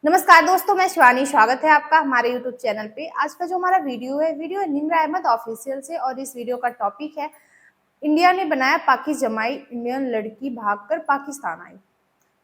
नमस्कार दोस्तों, मैं शिवानी। स्वागत है आपका हमारे यूट्यूब चैनल पे। आज का जो हमारा वीडियो है निम्र अहमद ऑफिशियल से, और इस वीडियो का टॉपिक है इंडिया ने बनाया पाकि जमाई, इंडियन लड़की भागकर पाकिस्तान आई।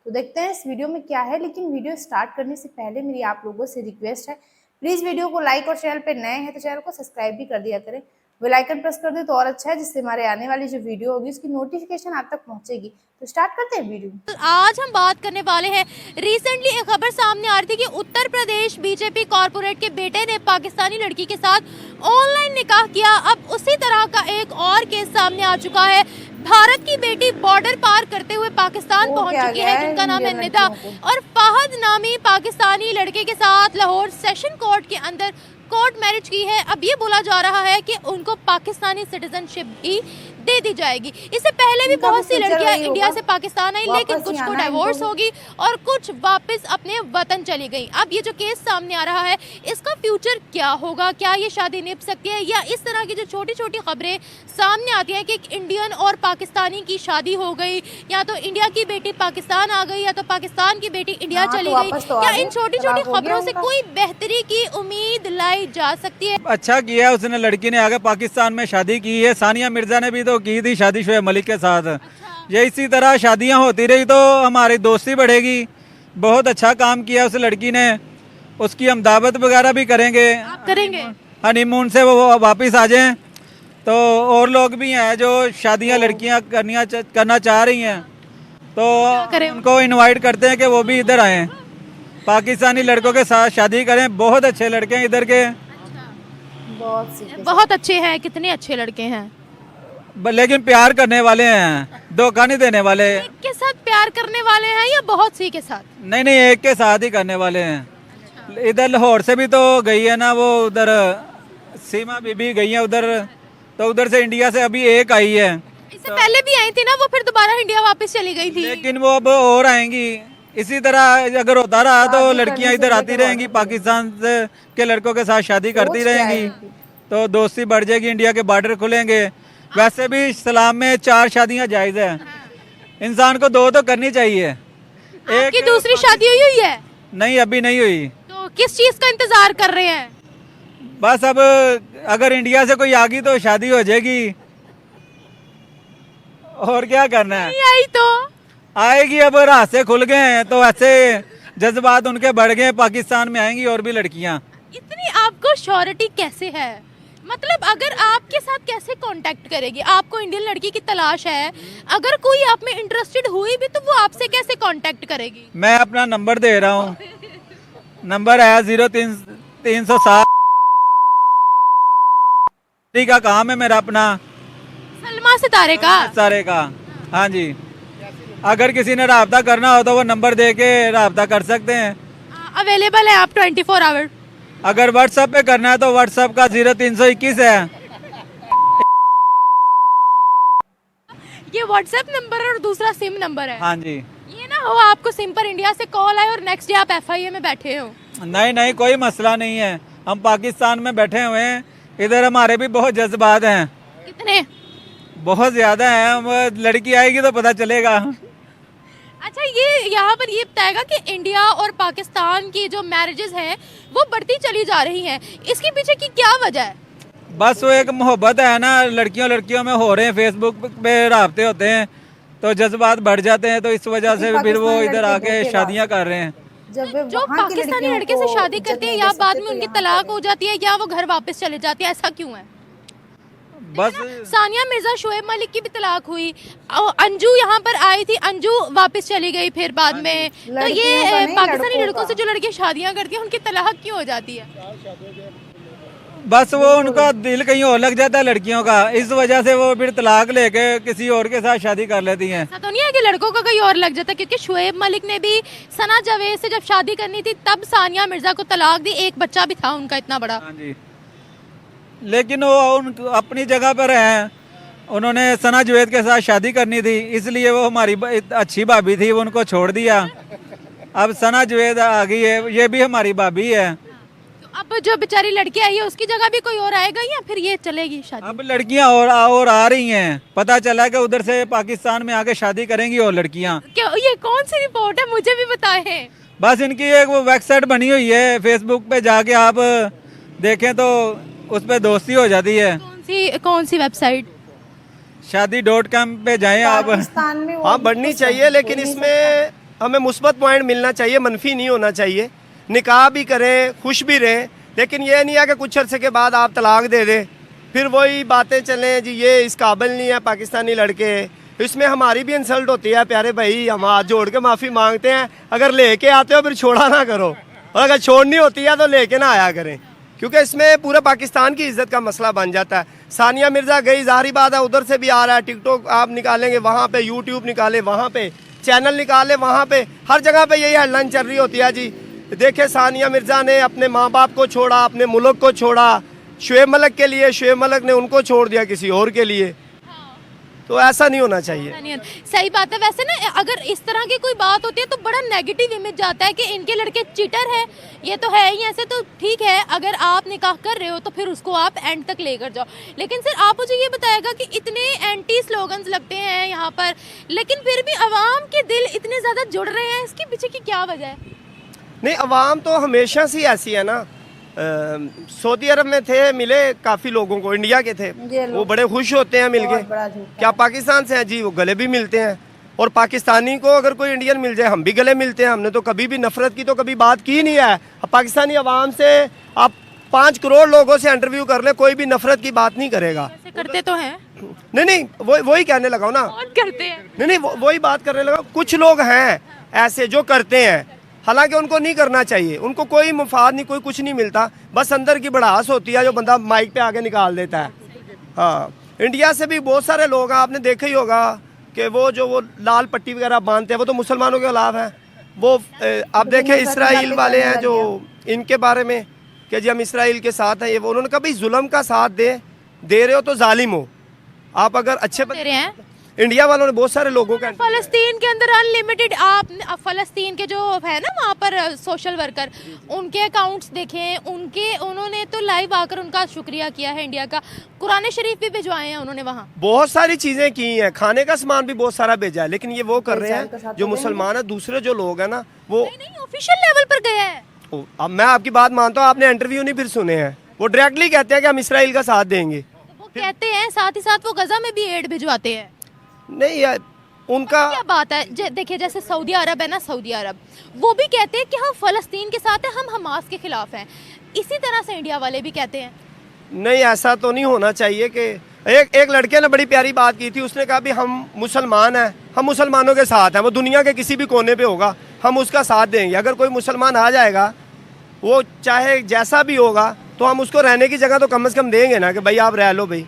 तो देखते हैं इस वीडियो में क्या है। लेकिन वीडियो स्टार्ट करने से पहले मेरी आप लोगों से रिक्वेस्ट है, प्लीज वीडियो को लाइक और चैनल पे नए हैं तो चैनल को सब्सक्राइब भी कर दिया करें। बेल आइकन प्रेस कर दे तो और अच्छा है, जिससे हमारे आने वाली जो वीडियो होगी उसकी नोटिफिकेशन आप तक पहुंचेगी। तो स्टार्ट करते हैं वीडियो। आज हम बात करने वाले हैं, रिसेंटली एक खबर सामने आ रही थी कि उत्तर प्रदेश बीजेपी कॉर्पोरेट के बेटे ने पाकिस्तानी लड़की के साथ ऑनलाइन निकाह किया। अब उसी तरह का एक और केस सामने आ चुका है। भारत की बेटी बॉर्डर पार करते हुए पाकिस्तान पहुंच चुकी है, जिनका नाम है निदा, और फहद नामी पाकिस्तानी लड़के के साथ लाहौर सेशन कोर्ट के अंदर कोर्ट मैरिज की है। अब ये बोला जा रहा है कि उनको पाकिस्तानी सिटीजनशिप भी दे दी जाएगी। इससे पहले भी बहुत सी लड़कियां इंडिया से पाकिस्तान आई, लेकिन कुछ को डिवोर्स होगी और कुछ वापस अपने वतन चली गई। अब ये जो केस सामने आ रहा है, इसका फ्यूचर क्या होगा? क्या ये शादी निभ सकती है, या इस तरह की जो छोटी छोटी खबरें सामने आती हैं कि एक इंडियन और पाकिस्तानी की शादी हो गई, या तो इंडिया की बेटी पाकिस्तान आ गई, या तो पाकिस्तान की बेटी इंडिया चली गई, क्या इन छोटी छोटी खबरों से कोई बेहतरी की उम्मीद लाई जा सकती है? अच्छा किया उसने, लड़की ने आगे पाकिस्तान में शादी की है। सानिया मिर्जा ने भी तो की थी शादी शोएब मलिक के साथ। ये इसी तरह शादियां होती रही तो हमारी दोस्ती बढ़ेगी। बहुत अच्छा काम किया उस लड़की ने, उसकी हम दावत वगैरह भी करेंगे। आप करेंगे? हनीमून से वो वापस आ जाएं। तो और लोग भी हैं जो शादियां लड़कियां करना चाह रही हैं, तो उनको इनवाइट करते हैं कि वो भी इधर आएँ, पाकिस्तानी लड़कों के साथ शादी करें। बहुत अच्छे लड़के हैं इधर के। बहुत अच्छे हैं। कितने अच्छे लड़के हैं, लेकिन प्यार करने वाले हैं, धोखा नहीं देने वाले। एक के साथ प्यार करने वाले हैं या बहुत सी के साथ? नहीं, एक के साथ ही करने वाले हैं। इधर लाहौर से भी तो गई है ना वो, उधर सीमा बीबी गई है उधर, तो उधर से इंडिया से अभी एक आई है। इससे पहले भी आई थी ना वो, फिर दोबारा इंडिया वापस चली गई थी। लेकिन वो अब और आएंगी। इसी तरह अगर होता रहा तो लड़कियां इधर आती रहेंगी, पाकिस्तान से के लड़कों के साथ शादी करती रहेंगी, तो दोस्ती बढ़ जाएगी, इंडिया के बॉर्डर खुलेंगे। वैसे भी इस्लाम में 4 शादियां जायज है, इंसान को 2 तो करनी चाहिए। आपकी दूसरी शादी हुई है? नहीं, अभी नहीं हुई। तो किस चीज का इंतजार कर रहे हैं? बस अब अगर इंडिया से कोई आ गई तो शादी हो जाएगी, और क्या करना है। नहीं आई तो आएगी। अब रास्ते खुल गए हैं तो ऐसे जज्बात उनके बढ़ गए, पाकिस्तान में आएंगी और भी लड़कियां। इतनी आपको श्योरिटी कैसे है? मतलब अगर आपके साथ कैसे कांटेक्ट करेगी? आपको इंडियन लड़की की तलाश है, अगर कोई आप में इंटरेस्टेड हुई भी तो वो आपसे कैसे कांटेक्ट करेगी? मैं अपना नंबर दे रहा हूँ, नंबर है 0307 का काम है मेरा अपना, सलमा सितारे का। हाँ जी, अगर किसी ने राब्ता करना हो तो वो नंबर दे के राब्ता कर सकते हैं। अवेलेबल है आप 24 आवर। अगर व्हाट्सएप पे करना है तो व्हाट्सएप का 0321 है। ये व्हाट्सएप नंबर है और दूसरा सिम नंबर है। हाँ जी। ये ना हो आपको सिम पर इंडिया से कॉल आए और नेक्स्ट डे आप FIA में बैठे हो। नहीं, कोई मसला नहीं है। हम पाकिस्तान में बैठे हुए हैं, इधर हमारे भी बहुत जज्बात हैं। कितने? बहुत ज्यादा हैं। हम लड़की आएगी तो पता चलेगा। अच्छा, ये यहाँ पर ये बताएगा कि इंडिया और पाकिस्तान की जो मैरिजेस हैं वो बढ़ती चली जा रही हैं, इसके पीछे की क्या वजह है? बस वो एक मोहब्बत है ना, लड़कियों में हो रहे हैं, फेसबुक पे राब्ते होते हैं तो जज्बात बढ़ जाते हैं, तो इस वजह से फिर वो इधर आके शादियां कर रहे हैं। जो पाकिस्तानी लड़के से शादी करते हैं, या बाद में उनकी तलाक हो जाती है या वो घर वापस चले जाती है, ऐसा क्यों है? बस सानिया मिर्जा, शोएब मलिक की भी तलाक हुई, अंजू यहाँ पर आई थी, अंजू वापस चली गई फिर बाद में। तो ये पाकिस्तानी लड़कों से जो लड़कियां शादियां करती हैं उनकी तलाक क्यों हो जाती है? बस वो उनका दिल कहीं और लग जाता है लड़कियों का, इस वजह से वो फिर तलाक लेके किसी और के साथ शादी कर लेती हैं। ऐसा तो नहीं है कि लड़कों का कहीं और लग जाता है? क्योंकि शोएब मलिक ने भी सना जावेद से जब शादी करनी थी तब सानिया मिर्जा को तलाक दी, एक बच्चा भी था उनका इतना बड़ा। हाँ जी, लेकिन वो अपनी जगह पर हैं। उन्होंने सना जावेद के साथ शादी करनी थी, इसलिए वो हमारी अच्छी भाभी थी, वो उनको छोड़ दिया। अब सना जावेद आ गई है, ये भी हमारी भाभी है। तो अब जो बेचारी लड़की आई है उसकी जगह भी कोई और आएगा या फिर ये चलेगी शादी? अब लड़कियां और आ रही हैं, पता चला कि उधर से पाकिस्तान में आके शादी करेंगी और लड़कियां। क्या ये कौन सी रिपोर्ट है, मुझे भी बताएं। बस इनकी एक वो वेबसाइट बनी हुई है, फेसबुक पे जाके आप देखें तो उस पर दोस्ती हो जाती है। कौन सी वेबसाइट? शादी.com पे जाएं आप। पाकिस्तान में वो हाँ भी बढ़नी तो चाहिए, हो लेकिन नहीं इसमें हमें मुस्बत पॉइंट मिलना चाहिए, मनफी नहीं होना चाहिए। निकाह भी करें, खुश भी रहें, लेकिन ये नहीं है कि कुछ अरसे के बाद आप तलाक दे दें, फिर वही बातें चलें जी ये इस काबिल नहीं है पाकिस्तानी लड़के। इसमें हमारी भी इंसल्ट होती है प्यारे भाई, हम हाथ जोड़ के माफ़ी मांगते हैं। अगर लेके आते हो फिर छोड़ा ना करो, और अगर छोड़नी होती है तो लेके ना आया करें, क्योंकि इसमें पूरा पाकिस्तान की इज्जत का मसला बन जाता है। सानिया मिर्ज़ा गई, ज़ाहिर बात है उधर से भी आ रहा है, टिकटॉक आप निकालेंगे वहाँ पे, यूट्यूब निकाले वहाँ पे, चैनल निकाले वहाँ पे, हर जगह पे यही हेडलाइन चल रही होती है जी। देखिए सानिया मिर्ज़ा ने अपने माँ बाप को छोड़ा, अपने मुल्क को छोड़ा शुएब मलिक के लिए, शुएब मलिक ने उनको छोड़ दिया किसी और के लिए। तो ऐसा नहीं होना चाहिए। सही बात है। वैसे ना अगर इस तरह की कोई बात होती है तो बड़ा नेगेटिव इमेज जाता है कि इनके लड़के चीटर है, ये तो है ही ऐसे। तो ठीक है, अगर आप निकाह कर रहे हो तो फिर उसको आप एंड तक लेकर जाओ। लेकिन सर आप मुझे ये बताएगा कि इतने एंटी स्लोगन्स लगते हैं यहाँ पर, लेकिन फिर भी अवाम के दिल इतने ज़्यादा जुड़ रहे हैं, इसके पीछे की क्या वजह है? नहीं, अवाम तो हमेशा से ऐसी है ना। सऊदी अरब में थे, मिले काफ़ी लोगों को, इंडिया के थे, वो बड़े खुश होते हैं मिलके। क्या पाकिस्तान से हैं जी, वो गले भी मिलते हैं। और पाकिस्तानी को अगर कोई इंडियन मिल जाए हम भी गले मिलते हैं। हमने तो कभी भी नफरत की तो कभी बात की नहीं है। अब पाकिस्तानी अवाम से आप 5 करोड़ लोगों से इंटरव्यू कर ले, कोई भी नफरत की बात नहीं करेगा। करते तो हैं। नहीं, वही कहने लगा ना, कौन करते हैं? नहीं, वही बात करने लगा। कुछ लोग हैं ऐसे जो करते हैं, हालांकि उनको नहीं करना चाहिए, उनको कोई मुफाद नहीं, कोई कुछ नहीं मिलता, बस अंदर की भड़ास होती है जो बंदा माइक पे आके निकाल देता है। हाँ, इंडिया से भी बहुत सारे लोग हैं, आपने देखा ही होगा कि वो लाल पट्टी वगैरह बांधते हैं, वो तो मुसलमानों के खिलाफ हैं। वो आप देखें इसराइल वाले हैं जो इनके बारे में कि जी हम इसराइल के साथ हैं, ये वो उन्होंने कभी जुल्म का साथ दे रहे हो तो जालिम हो। आप अगर अच्छे दे रहे हैं। इंडिया वालों ने बहुत सारे लोगों का, फलस्तीन के अंदर अनलिमिटेड, आप फलस्तीन के जो है ना वहाँ पर सोशल वर्कर, उनके अकाउंट्स देखें, उन्होंने तो लाइव आकर उनका शुक्रिया किया है इंडिया का। कुरान शरीफ भी भिजवाए हैं उन्होंने वहाँ, बहुत सारी चीजें की हैं, खाने का सामान भी बहुत सारा भेजा है। लेकिन ये वो कर रहे हैं जो मुसलमान है, दूसरे जो लोग हैं ना वो नहीं ऑफिशियल लेवल पर गया है। अब मैं आपकी बात मानता हूँ, आपने इंटरव्यू नहीं फिर सुने हैं, वो डायरेक्टली कहते हैं कि हम इसराइल का साथ देंगे। वो कहते हैं, साथ ही साथ वो गजा में भी एड भिजवाते हैं। नहीं यार, उनका क्या बात है। देखिए जैसे सऊदी अरब है ना, सऊदी अरब वो भी कहते हैं कि हम फलस्तीन के साथ हैं, हम हमास के खिलाफ हैं। इसी तरह से इंडिया वाले भी कहते हैं। नहीं, ऐसा तो नहीं होना चाहिए कि एक लड़के ने बड़ी प्यारी बात की थी, उसने कहा भी हम मुसलमान हैं, हम मुसलमानों के साथ हैं, वो दुनिया के किसी भी कोने पे होगा हम उसका साथ देंगे। अगर कोई मुसलमान आ जाएगा, वो चाहे जैसा भी होगा, तो हम उसको रहने की जगह तो कम से कम देंगे ना कि भाई आप रह लो भाई।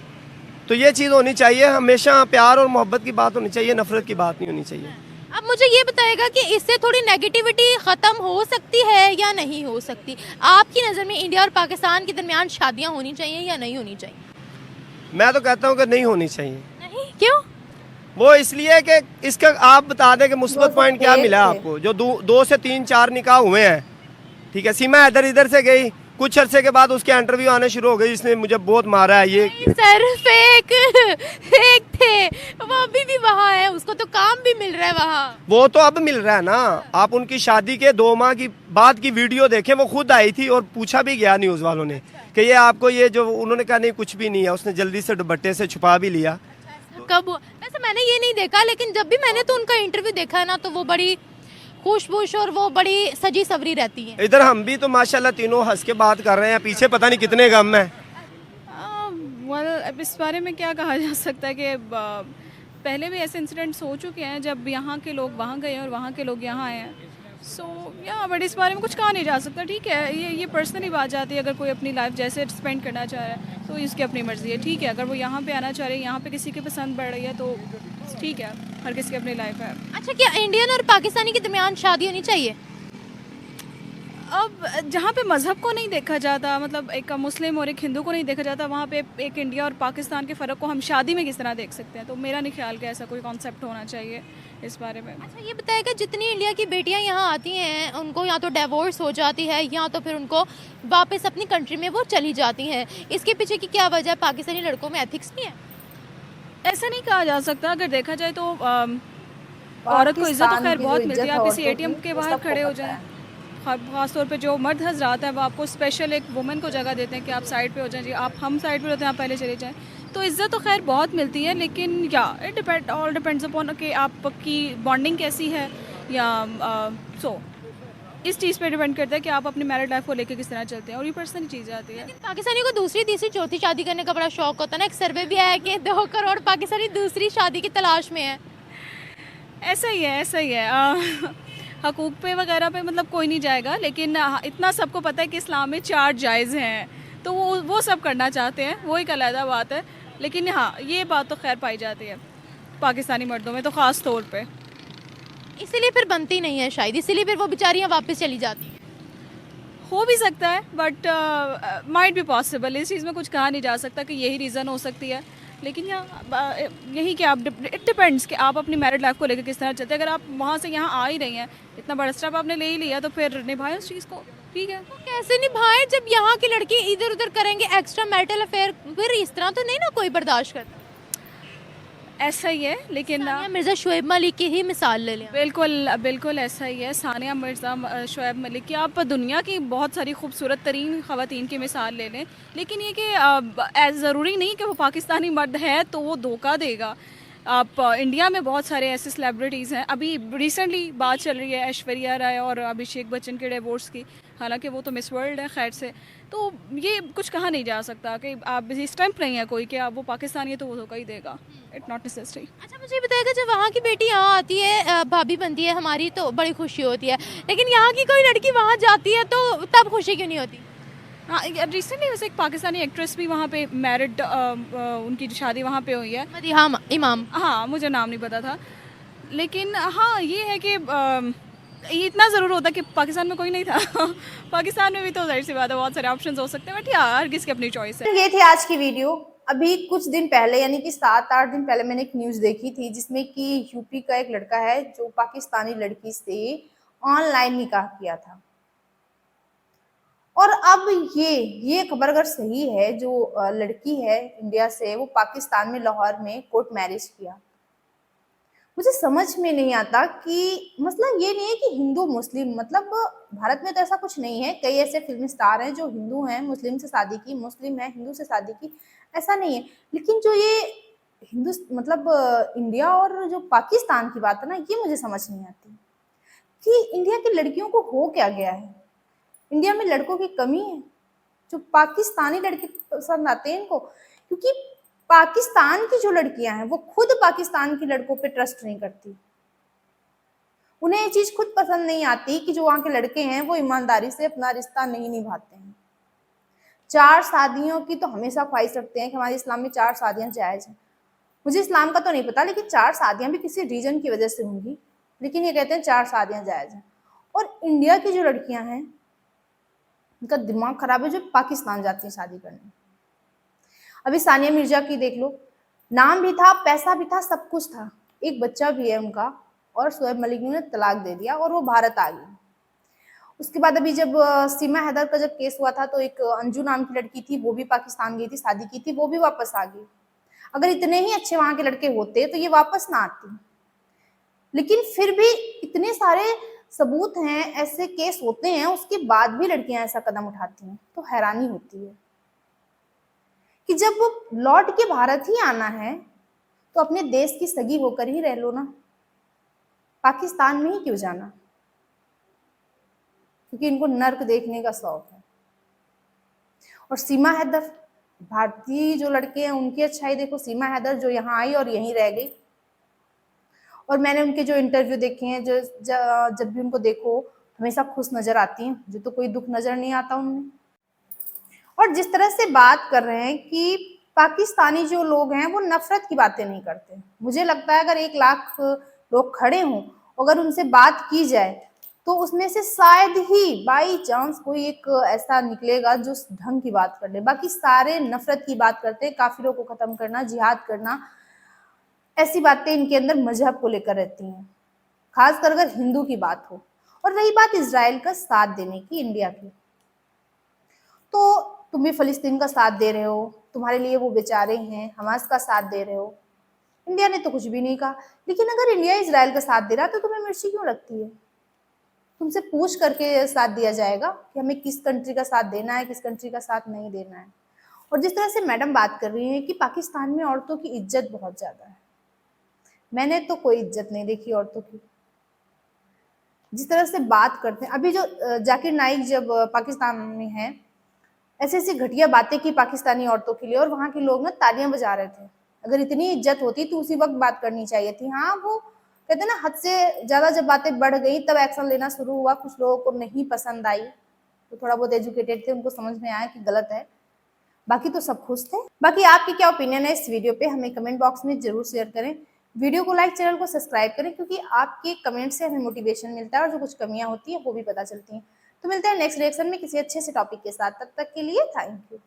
तो ये चीज़ होनी चाहिए, हमेशा प्यार और मोहब्बत की बात होनी चाहिए, नफरत की बात नहीं होनी चाहिए। अब मुझे ये बताएगा कि इससे थोड़ी नेगेटिविटी ख़त्म हो सकती है या नहीं हो सकती? आपकी नज़र में इंडिया और पाकिस्तान के दरमियान शादियाँ होनी चाहिए या नहीं होनी चाहिए? मैं तो कहता हूँ कि नहीं होनी चाहिए। नहीं, क्यों? वो इसलिए कि इसका आप बता दें कि मुस्बत पॉइंट क्या मिला आपको। जो 2 से 3-4 निकाह हुए हैं, ठीक है, सीमा इधर से गई, कुछ अरसे के बाद उसके इंटरव्यू आने शुरू हो गए, इसने मुझे बहुत मारा है, ये सर फेक थे, वो अभी भी वहाँ है, उसको तो काम भी मिल रहा है वहाँ। वो तो अब मिल रहा है ना। आप उनकी शादी के 2 माह की बाद की वीडियो देखें, वो खुद आई थी और पूछा भी गया न्यूज़ वालों ने कि ये आपको ये जो, उन्होंने कहा नहीं कुछ भी नहीं है, उसने जल्दी से दुपट्टे से छुपा भी लिया। कब? वैसे मैंने ये नहीं देखा, लेकिन जब भी मैंने तो उनका इंटरव्यू देखा ना तो वो बड़ी खुशबुश और वो बड़ी सजी सवरी रहती है। इधर हम भी तो माशाल्लाह तीनों हंस के बात कर रहे हैं, पीछे पता नहीं कितने गम है। अब इस बारे में क्या कहा जा सकता है कि पहले भी ऐसे इंसिडेंट्स हो चुके हैं जब यहाँ के लोग वहाँ गए और वहाँ के लोग यहाँ आए हैं। बट इस बारे में कुछ कहा नहीं जा सकता। ठीक है, ये पर्सनली बात जाती है। अगर कोई अपनी लाइफ जैसे स्पेंड करना चाह रहा है तो इसकी अपनी मर्ज़ी है, ठीक है। अगर वो यहाँ पे आना चाह रहे हैं, यहाँ पे किसी की पसंद बढ़ रही है तो ठीक है, हर किसी की अपनी लाइफ है। अच्छा, क्या इंडियन और पाकिस्तानी के दरमियान शादी होनी चाहिए? अब जहाँ पे मज़हब को नहीं देखा जाता, मतलब एक मुस्लिम और एक हिंदू को नहीं देखा जाता, वहाँ पे एक इंडिया और पाकिस्तान के फ़र्क को हम शादी में किस तरह देख सकते हैं? तो मेरा नहीं ख्याल कि ऐसा कोई कॉन्सेप्ट होना चाहिए इस बारे में। अच्छा, ये बताएगा जितनी इंडिया की बेटियां यहाँ आती हैं उनको या तो डिवोर्स हो जाती है या तो फिर उनको वापस अपनी कंट्री में वो चली जाती हैं, इसके पीछे की क्या वजह है? पाकिस्तानी लड़कों में एथिक्स नहीं है? ऐसा नहीं कहा जा सकता। अगर देखा जाए तो औरत को इज्जत तो खैर बहुत मिलती है। आप किसी ATM के बाहर खड़े हो जाएं ख़ास तौर पे जो मर्द हज़रात हैं वो आपको स्पेशल एक वुमेन को जगह देते हैं कि आप साइड पे हो जाएं, जी आप हम साइड पे होते हैं, आप पहले चले जाएं। तो इज़्ज़त तो खैर बहुत मिलती है, लेकिन या इट ऑल डिपेंड्स अपॉन कि आपकी बॉन्डिंग कैसी है, या इस चीज़ पे डिपेंड करता है कि आप अपनी मैरिड लाइफ को लेकर किस तरह चलते हैं, और ये पर्सनल चीज़ें आती है। पाकिस्तानी को दूसरी तीसरी चौथी शादी करने का बड़ा शौक होता है ना। एक सर्वे भी आया कि 2 करोड़ पाकिस्तानी दूसरी शादी की तलाश में है। ऐसा ही है, ऐसा ही है। हकूक़ पे वगैरह पे मतलब कोई नहीं जाएगा, लेकिन इतना सबको पता है कि इस्लाम में 4 जायज़ हैं, तो वो सब करना चाहते हैं, वो एक अलग बात है। लेकिन हाँ, ये बात तो खैर पाई जाती है पाकिस्तानी मर्दों में तो ख़ास तौर पे। इसीलिए फिर बनती नहीं है शायद, इसीलिए फिर वो बेचारियाँ वापस चली जाती हैं। हो भी सकता है, बट माइट बी पॉसिबल, इस चीज़ में कुछ कहा नहीं जा सकता कि यही रीज़न हो सकती है। लेकिन यही कि आप इट डिपेंड्स कि आप अपनी मैरिड लाइफ को लेकर किस तरह चलते हैं। अगर आप वहाँ से यहाँ आ ही रही हैं, इतना बड़ा स्टेप आपने ले ही लिया, तो फिर निभाएं उस चीज़ को, ठीक है। तो कैसे निभाएं जब यहाँ के लड़के इधर उधर करेंगे एक्स्ट्रा मैरिटल अफेयर, फिर इस तरह तो नहीं ना कोई बर्दाश्त करता। ऐसा ही है, लेकिन सानिया मिर्ज़ा शुएब मलिक की ही मिसाल ले लें। बिल्कुल बिल्कुल ऐसा ही है। सानिया मिर्ज़ा, शुएब मलिक की, आप दुनिया की बहुत सारी खूबसूरत तरीन ख़वातीन की मिसाल ले लें, लेकिन ये कि ज़रूरी नहीं कि वो पाकिस्तानी मर्द है तो वो धोखा देगा। आप इंडिया में बहुत सारे ऐसे सेलिब्रिटीज़ हैं। अभी रिसेंटली बात चल रही है ऐश्वर्या राय और अभिषेक बच्चन के डिवोर्स की, हालांकि वो तो मिस वर्ल्ड है खैर से। तो ये कुछ कहा नहीं जा सकता कि आप इस टाइम नहीं है कोई कि आप वो पाकिस्तानी है तो वो धोखा ही देगा। It not necessary. अच्छा मुझे ये बताइएगा, जब वहाँ की बेटी यहाँ आती है, भाभी बनती है हमारी, तो बड़ी खुशी होती है, लेकिन यहाँ की कोई लड़की वहाँ जाती है तो तब खुशी क्यों नहीं होती? हाँ, रिसेंटली वैसे एक पाकिस्तानी एक्ट्रेस भी वहाँ पे मैरिड, उनकी शादी वहाँ पे हुई है। हाँ इमाम। हाँ, मुझे नाम नहीं पता था, लेकिन हाँ ये है कि ये इतना ज़रूर होता कि पाकिस्तान में कोई नहीं था। पाकिस्तान में भी तो जाहिर सी बात है बहुत सारे ऑप्शंस हो सकते हैं, बट यार हर किसी की अपनी चॉइस है। ये थी आज की वीडियो। अभी कुछ दिन पहले यानी कि 7-8 दिन पहले मैंने एक न्यूज़ देखी थी जिसमें कि यूपी का एक लड़का है जो पाकिस्तानी लड़की से ऑनलाइन निकाह किया था। और अब ये खबर अगर सही है, जो लड़की है इंडिया से वो पाकिस्तान में लाहौर में कोर्ट मैरिज किया। मुझे समझ में नहीं आता कि मसला ये नहीं है कि हिंदू मुस्लिम, मतलब भारत में तो ऐसा कुछ नहीं है। कई ऐसे फिल्म स्टार हैं जो हिंदू हैं, मुस्लिम से शादी की, मुस्लिम है हिंदू से शादी की, ऐसा नहीं है। लेकिन जो ये हिंदू मतलब इंडिया और जो पाकिस्तान की बात है ना, ये मुझे समझ नहीं आती कि इंडिया की लड़कियों को हो क्या गया है। इंडिया में लड़कों की कमी है जो पाकिस्तानी लड़के पसंद आते हैं इनको, क्योंकि पाकिस्तान की जो लड़कियां हैं वो खुद पाकिस्तान की लड़कों पे ट्रस्ट नहीं करती। उन्हें ये चीज खुद पसंद नहीं आती कि जो वहां के लड़के हैं वो ईमानदारी से अपना रिश्ता नहीं निभाते हैं। 4 शादियों की तो हमेशा ख्वाहिश रखते हैं कि हमारे इस्लाम में 4 शादियां जायज हैं। मुझे इस्लाम का तो नहीं पता, लेकिन 4 शादियां भी किसी रीजन की वजह से होंगी, लेकिन ये कहते हैं 4 शादियां जायज हैं। और इंडिया की जो लड़कियां हैं उनका दिमाग खराब है जो पाकिस्तान जाती है शादी करने। अभी सानिया मिर्जा की देख लो, नाम भी था, पैसा भी था, सब कुछ था, एक बच्चा भी है उनका, और शुएब मलिक ने उन्हें तलाक दे दिया और वो भारत आ गई। उसके बाद अभी जब सीमा हैदर का जब केस हुआ था तो एक अंजू नाम की लड़की थी, वो भी पाकिस्तान गई थी, शादी की थी, वो भी वापस आ गई। अगर इतने ही अच्छे वहां के लड़के होते तो ये वापस ना आती, लेकिन फिर भी इतने सारे सबूत हैं, ऐसे केस होते हैं, उसके बाद भी लड़कियां ऐसा कदम उठाती हैं, तो हैरानी होती है कि जब वो लौट के भारत ही आना है तो अपने देश की सगी होकर ही रह लो ना, पाकिस्तान में ही क्यों जाना, क्योंकि इनको नर्क देखने का शौक है। और सीमा हैदर, भारतीय जो लड़के हैं उनकी अच्छाई देखो, सीमा हैदर जो यहाँ आई और यहीं रह गई। और मैंने उनके जो इंटरव्यू देखे हैं, जो जब भी उनको देखो हमेशा खुश नजर आती हैं, मुझे तो कोई दुख नजर नहीं आता उनमें। और जिस तरह से बात कर रहे हैं कि पाकिस्तानी जो लोग हैं वो नफरत की बातें नहीं करते, मुझे लगता है अगर 1 लाख लोग खड़े हों, अगर उनसे बात की जाए तो उसमें से शायद ही बाई चांस कोई एक ऐसा निकलेगा जो ढंग की बात कर ले। बाकी सारे नफरत की बात करते हैं, काफिरों को खत्म करना, जिहाद करना, ऐसी बातें इनके अंदर मजहब को लेकर रहती हैं, खासकर अगर हिंदू की बात हो। और रही बात इजराइल का साथ देने की, इंडिया की, तो तुम भी फिलिस्तीन का साथ दे रहे हो, तुम्हारे लिए वो बेचारे हैं, हमास का साथ दे रहे हो। इंडिया ने तो कुछ भी नहीं कहा, लेकिन अगर इंडिया इजराइल का साथ दे रहा तो तुम्हें मिर्ची क्यों लगती है? तुमसे पूछ करके साथ दिया जाएगा कि हमें किस कंट्री का साथ देना है, किस कंट्री का साथ नहीं देना है। और जिस तरह से मैडम बात कर रही हैं कि पाकिस्तान में औरतों की इज्जत बहुत ज़्यादा है, मैंने तो कोई इज्जत नहीं देखी औरतों की। जिस तरह से बात करते हैं, अभी जो जाकिर नाइक जब पाकिस्तान में है, ऐसी ऐसी घटिया बातें की पाकिस्तानी औरतों के लिए और वहाँ के लोग ना तालियां बजा रहे थे। अगर इतनी इज्जत होती तो उसी वक्त बात करनी चाहिए थी। हाँ, वो कहते हैं ना, हद से ज्यादा जब बातें बढ़ गई तब एक्शन लेना शुरू हुआ। कुछ लोगों को नहीं पसंद आई, तो थोड़ा बहुत एजुकेटेड थे, उनको समझ में आया कि गलत है। बाकी तो सब खुश थे। बाकी आपकी क्या ओपिनियन है इस वीडियो पे, हमें कमेंट बॉक्स में जरूर शेयर करें। वीडियो को लाइक, चैनल को सब्सक्राइब करें, क्योंकि आपके कमेंट से हमें मोटिवेशन मिलता है और जो कुछ कमियां होती हैं वो भी पता चलती हैं। तो मिलते हैं नेक्स्ट रिएक्शन में किसी अच्छे से टॉपिक के साथ। तब तक के लिए थैंक यू।